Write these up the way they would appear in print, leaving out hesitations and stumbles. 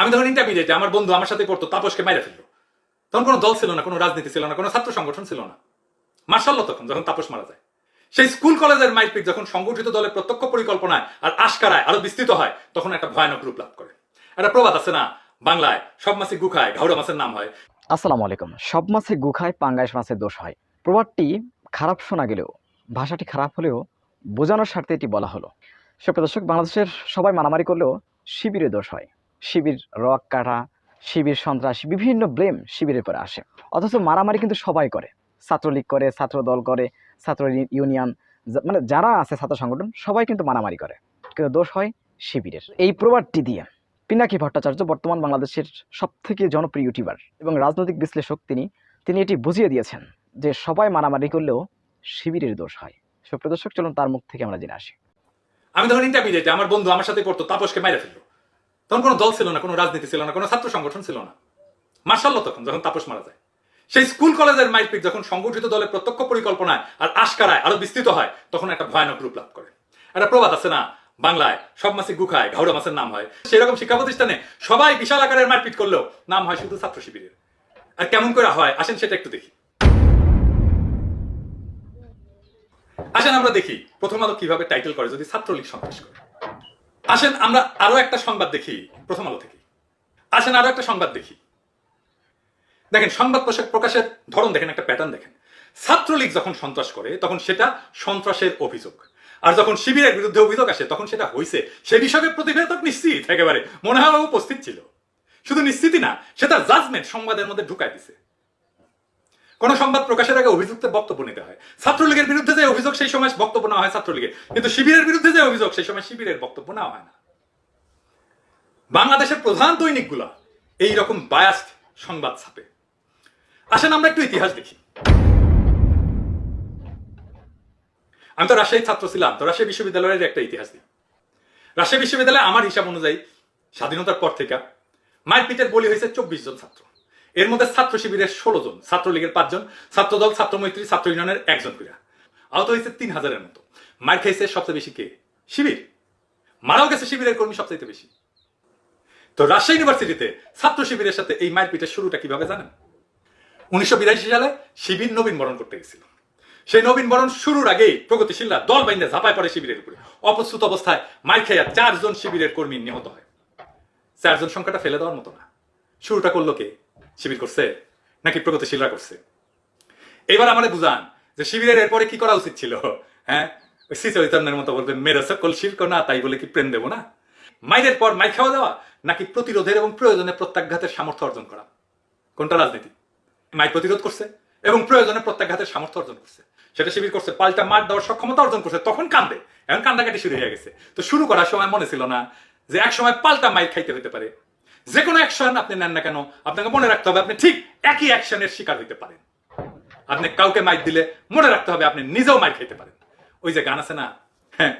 আমি তখন ইন্টারমিডিয়েটে, আমার বন্ধু আমার সাথে পড়তো, তাপসকে মাইরে ফেললো। তখন কোনো দল ছিল না, কোনো রাজনীতি ছিল না, কোনো ছাত্র সংগঠন ছিল না। মার্শাল্ল তখন যখন তাপস মারা যায়। সেই স্কুল কলেজের মাইরপিট যখন সংগঠিত দলের প্রত্যক্ষ পরিকল্পনায় আর আশকারায় আরো বিস্তৃত হয়, তখন একটা ভয়ানক রূপ লাভ করে। একটা প্রবাদ আছে না, বাংলায় সব মাছে গু খায়, ঘাউড়া মাছের নাম হয়। আসসালামু আলাইকুম। সব মাছে গু খায়, পাঙ্গাস মাছের দোষ হয়। প্রবাদটি খারাপ শোনা গেলেও, ভাষাটি খারাপ হলেও বোঝানোর স্বার্থে এটি বলা হলো। সুপ্রিয় দর্শক, বাংলাদেশের সবাই মারামারি করলেও শিবিরের দোষ হয়। শিবির রক কাটা, শিবির সন্ত্রাস, বিভিন্ন ব্লেম শিবিরের পরে আসে। অথচ মারামারি কিন্তু সবাই করে। ছাত্রলীগ করে, ছাত্র দল করে, ছাত্র ইউনিয়ন, মানে যারা আছে ছাত্র সংগঠন সবাই কিন্তু মারামারি করে, কিন্তু দোষ হয় শিবিরের। এই প্রবাদটি দিয়ে পিনাকি ভট্টাচার্য, বর্তমান বাংলাদেশের সবথেকে জনপ্রিয় ইউটিউবার এবং রাজনৈতিক বিশ্লেষক, তিনি এটি বুঝিয়ে দিয়েছেন যে সবাই মারামারি করলেও শিবিরের দোষ হয়। সুপ্রিয় দর্শক, চলুন তার মুখ থেকে আমরা জেনে আসি। আমি তখন ইন্টারমিডিয়েটে, আমার বন্ধু আমার সাথে পড়তো, তাপসকে মাইরে ফেললো। তখন কোনো দল ছিল না, কোনো রাজনীতি ছিল না, কোনো ছাত্র সংগঠন ছিল না। মার্শাল্ল তখন যখন তাপস মারা যায়। সেই স্কুল কলেজের মাইরপিট যখন সংগঠিত দলের প্রত্যক্ষ পরিকল্পনায় আর আশকারায় আরো বিস্তৃত হয়, তখন একটা ভয়ানক রূপ লাভ করে। একটা প্রবাদ আছে না, বাংলায় সব মাছে গু খায়, ঘাউড়া মাছের নাম হয়। সেরকম শিক্ষা প্রতিষ্ঠানে সবাই বিশাল আকারের মারপিট করলেও নাম হয় শুধু ছাত্র শিবিরের। আর কেমন করে হয় আসেন সেটা একটু দেখি। আসেন আমরা দেখি প্রথম আলো কিভাবে টাইটেল করে যদি ছাত্রলীগ সন্ত্রাস করে। আসেন আমরা আরো একটা সংবাদ দেখি প্রথম আলো থেকে। আসেন আরো একটা সংবাদ দেখি। দেখেন সংবাদ প্রকাশের ধরন দেখেন, একটা প্যাটার্ন দেখেন। ছাত্রলীগ যখন সন্ত্রাস করে তখন সেটা সন্ত্রাসের অভিযোগ, আর যখন শিবিরের বিরুদ্ধে অভিযোগ আসে তখন সেটা হয়েছে সে বিষয়ে প্রতিবেদক নিশ্চিত, একেবারে মনে হয় উপস্থিত ছিল। শুধু নিশ্চিতই না, সে তার জাজমেন্ট সংবাদের মধ্যে ঢুকাই দিছে। কোন সংবাদ প্রকাশের আগে অভিযুক্তের বক্তব্য নিতে হয়। ছাত্রলীগের বিরুদ্ধে যে অভিযোগ সেই সময় বক্তব্য নেওয়া হয় ছাত্রলীগের, কিন্তু শিবিরের বিরুদ্ধে যে অভিযোগ সেই সময় শিবিরের বক্তব্য নেওয়া হয় না। বাংলাদেশের প্রধান দৈনিকগুলা এইরকম বায়াসড সংবাদ ছাপে। আসেন আমরা একটু ইতিহাস দেখি। আমি তো রাজশাহী ছাত্র ছিলাম, তো রাজশাহী বিশ্ববিদ্যালয়ের একটা ইতিহাস দিই। রাজশাহী বিশ্ববিদ্যালয়ে আমার হিসাব অনুযায়ী স্বাধীনতার পর থেকে মারপিটের বলি হয়েছে 24 জন ছাত্র। এর মধ্যে ছাত্র শিবিরের 16 জন, ছাত্রলীগের 5 জন, ছাত্রদল, ছাত্র মৈত্রী, ছাত্র ইউনিয়নের 1 জন করে। আহত হয়েছে 3000-এর মতো। মার খাইছে সবচেয়ে বেশি কে? শিবির। মারাও গেছে শিবিরের কর্মী সবচেয়ে বেশি। তো রাজশাহী ইউনিভার্সিটিতে ছাত্র শিবিরের সাথে এই মারপিটের শুরুটা কিভাবে জানেন? 1982 সালে শিবির নবীনবরণ করতে গেছিল। সেই নবীনবরণ শুরুর আগেই প্রগতিশীলরা দল বাইন্দা ঝাঁপায় পড়ে শিবিরের উপরে। অপ্রস্তুত অবস্থায় মার খাইয়া 4 জন শিবিরের কর্মী নিহত হয়। 4 জন সংখ্যাটা ফেলে দেওয়ার মতো না। শুরুটা করলো কে? শিবির করছে নাকি প্রগতিশীলরা করছে? এবার আমাদের বুঝান যে শিবিরের এরপরে কি করা উচিত ছিল? হ্যাঁ, ওই শ্রীচৈতন্যের মতো বলবেন মেরে সকল শিল্প না, তাই বলে কি প্রেম দেবো না? মাইরের পর মাইর খাওয়া দেওয়া নাকি প্রতিরোধের এবং প্রয়োজনে প্রত্যাঘাতের সামর্থ্য অর্জন করা? কোনটা রাজনীতি? মাইর প্রতিরোধ করছে এবং প্রয়োজনে প্রত্যাঘাতের সামর্থ্য অর্জন করছে। সেটা শিবির করছে, পাল্টা মার দেওয়ার সক্ষমতা অর্জন করছে। তখন কান্দে, এখন কান্দাকাটি শুরু হয়ে গেছে। তো শুরু করার সময় মনে ছিল না যে এক সময় পাল্টা মাইর খাইতে হতে পারে? যে কোনো অ্যাকশন আপনি নেন না কেন, আপনাকে মনে রাখতে হবে আপনি ঠিক একই অ্যাকশনের শিকার হইতে পারেন। আপনি কাউকে মাইর দিলে মনে রাখতে হবে আপনি নিজেও মাইর খাইতে পারেন। ওই যে গান আছে না, হ্যাঁ,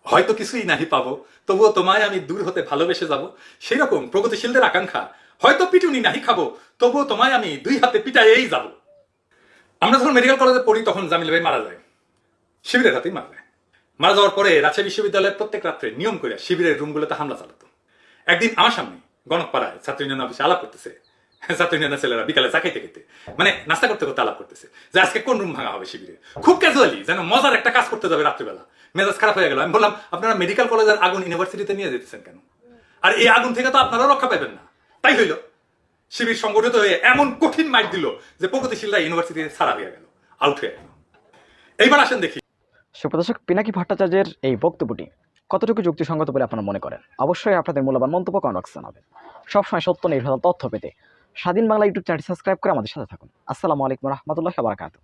হয়তো কিছুই নাহি পাবো, তবুও তোমায় আমি দূর হতে ভালোবেসে যাব। সেই রকম প্রগতিশীলদের আকাঙ্ক্ষা, হয়তো পিটুনি নাহি খাবো, তবুও তোমায় আমি 2 হাতে পিটাইয়েই যাব। আমরা যখন মেডিকেল কলেজে পড়ি তখন জামিল ভাই মারা যায়, শিবিরের হাতেই মারা যায়। মারা যাওয়ার পরে রাজশাহী বিশ্ববিদ্যালয়ের প্রত্যেক রাত্রে নিয়ম করে শিবিরের রুমগুলোতে হামলা চালাতো। একদিন আমার সামনে গণকপাড়ায় ছাত্র ইউনিয়ন অফিসে আলাপ করতেছে। ছাত্র ইউনিয়নের ছেলেরা বিকালে চা খাইতে খেতে, মানে নাস্তা করতে করতে আলাপ করতেছে যে আজকে কোন রুম ভাঙা হবে শিবিরে। খুব ক্যাজুয়ালি, যেন মজার একটা কাজ করতে যাবে রাত্রিবেলা। মেজাজ খারাপ হয়ে গেল। আমি বললাম, আপনারা মেডিকেল কলেজের আগুন ইউনিভার্সিটিতে নিয়ে যেতেছেন কেন? আর এই আগুন থেকে তো আপনারা রক্ষা পাবেন না। তাই হইল, শিবির সংগঠিত হয়ে এমন কঠিন মাইর দিল যে প্রগতিশীলরা ইউনিভার্সিটি ছাড়া হয়ে গেল, আউট হয়ে গেল। এইবার আসেন দেখি। সুপ্রদর্শক, পিনাকি ভট্টাচার্যের এই বক্তব্যটি কতটুকু যুক্তিসঙ্গত বলে আপনারা মনে করেন? অবশ্যই আপনাদের মূল্যবান মন্তব্য কমেন্ট বক্সে জানাবেন। সবসময় সত্য নির্ভর তথ্য পেতে স্বাধীন বাংলা ইউটিউব চ্যানেলটি সাবস্ক্রাইব করে আমাদের সাথে থাকুন। আসসালামু আলাইকুম রহমতুল্লাহি ওয়া বারাকাতুহু।